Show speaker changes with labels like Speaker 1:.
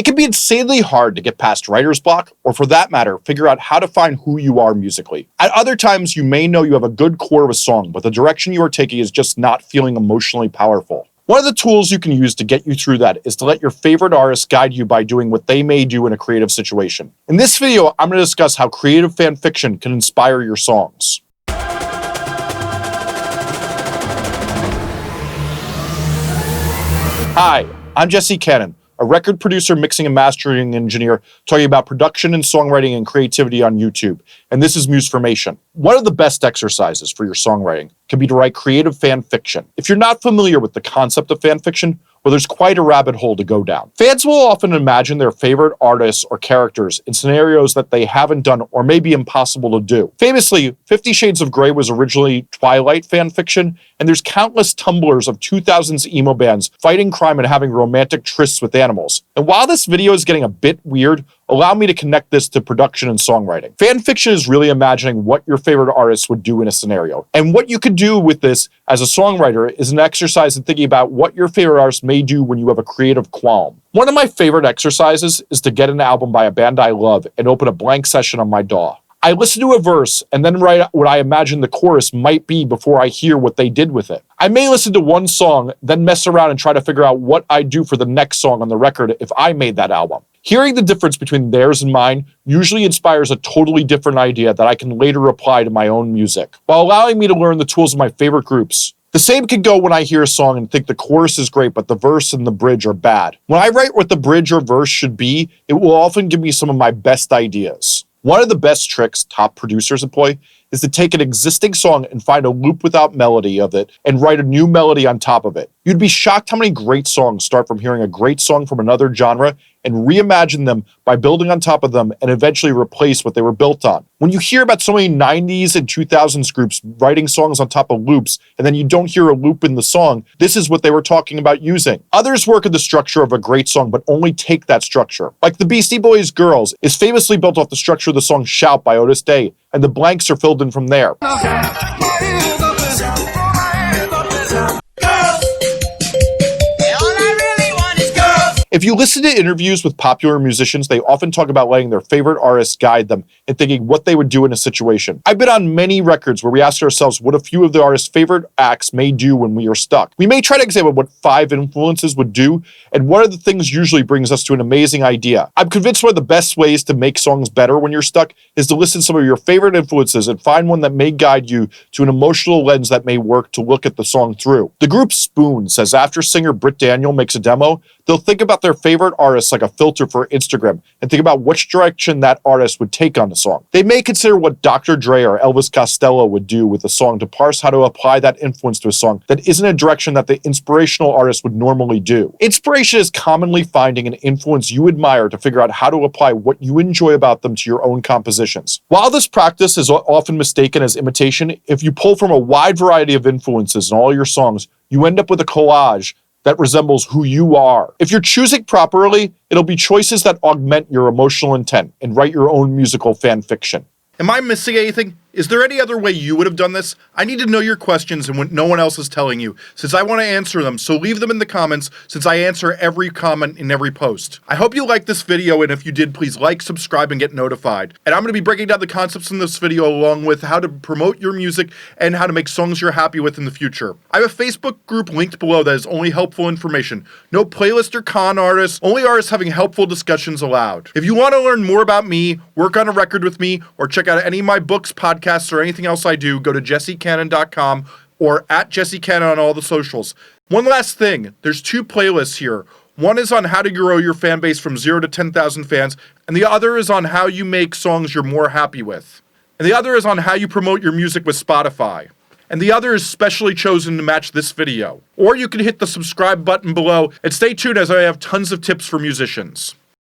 Speaker 1: It can be insanely hard to get past writer's block, or for that matter, figure out how to find who you are musically. At other times, you may know you have a good core of a song, but the direction you are taking is just not feeling emotionally powerful. One of the tools you can use to get you through that is to let your favorite artist guide you by doing what they may do in a creative situation. In this video, I'm going to discuss how creative fan fiction can inspire your songs. Hi, I'm Jesse Cannon, a record producer, mixing and mastering engineer, talking about production and songwriting and creativity on YouTube, and this is Musformation. One of the best exercises for your songwriting can be to write creative fan fiction. If you're not familiar with the concept of fan fiction, well, there's quite a rabbit hole to go down. Fans will often imagine their favorite artists or characters in scenarios that they haven't done or may be impossible to do. Famously, 50 Shades of Grey was originally Twilight fan fiction, and there's countless tumblers of 2000s emo bands fighting crime and having romantic trysts with animals. And while this video is getting a bit weird, allow me to connect this to production and songwriting. Fan fiction is really imagining what your favorite artists would do in a scenario. And what you could do with this as a songwriter is an exercise in thinking about what your favorite artist may do when you have a creative qualm. One of my favorite exercises is to get an album by a band I love and open a blank session on my DAW. I listen to a verse and then write what I imagine the chorus might be before I hear what they did with it. I may listen to one song, then mess around and try to figure out what I'd do for the next song on the record if I made that album. Hearing the difference between theirs and mine usually inspires a totally different idea that I can later apply to my own music, while allowing me to learn the tools of my favorite groups. The same can go when I hear a song and think the chorus is great, but the verse and the bridge are bad. When I write what the bridge or verse should be, it will often give me some of my best ideas. One of the best tricks top producers employ is to take an existing song and find a loop without melody of it and write a new melody on top of it. You'd be shocked how many great songs start from hearing a great song from another genre and reimagine them by building on top of them and eventually replace what they were built on. When you hear about so many 90s and 2000s groups writing songs on top of loops and then you don't hear a loop in the song, this is what they were talking about using. Others work in the structure of a great song but only take that structure. Like the Beastie Boys' Girls is famously built off the structure of the song Shout by Otis Day, and the blanks are filled in from there. If you listen to interviews with popular musicians, they often talk about letting their favorite artists guide them and thinking what they would do in a situation. I've been on many records where we asked ourselves what a few of the artist's favorite acts may do when we are stuck. We may try to examine what 5 influences would do, and one of the things usually brings us to an amazing idea. I'm convinced one of the best ways to make songs better when you're stuck is to listen to some of your favorite influences and find one that may guide you to an emotional lens that may work to look at the song through. The group Spoon says after singer Britt Daniel makes a demo, they'll think about their favorite artists like a filter for Instagram and think about which direction that artist would take on the song. They may consider what Dr. Dre or Elvis Costello would do with a song to parse how to apply that influence to a song that isn't a direction that the inspirational artist would normally do. Inspiration is commonly finding an influence you admire to figure out how to apply what you enjoy about them to your own compositions. While this practice is often mistaken as imitation, if you pull from a wide variety of influences in all your songs, you end up with a collage that resembles who you are. If you're choosing properly, it'll be choices that augment your emotional intent and write your own musical fan fiction. Am I missing anything? Is there any other way you would have done this? I need to know your questions and what no one else is telling you, since I want to answer them, so leave them in the comments, since I answer every comment in every post. I hope you liked this video, and if you did, please like, subscribe, and get notified. And I'm going to be breaking down the concepts in this video along with how to promote your music and how to make songs you're happy with in the future. I have a Facebook group linked below that is only helpful information. No playlist or con artists, only artists having helpful discussions allowed. If you want to learn more about me, work on a record with me, or check out any of my books, podcasts, or anything else I do, go to jessecannon.com or at jessecannon on all the socials. One last thing, there's 2 playlists here. One is on how to grow your fan base from 0 to 10,000 fans, and the other is on how you make songs you're more happy with. And the other is on how you promote your music with Spotify. And the other is specially chosen to match this video. Or you can hit the subscribe button below and stay tuned as I have tons of tips for musicians.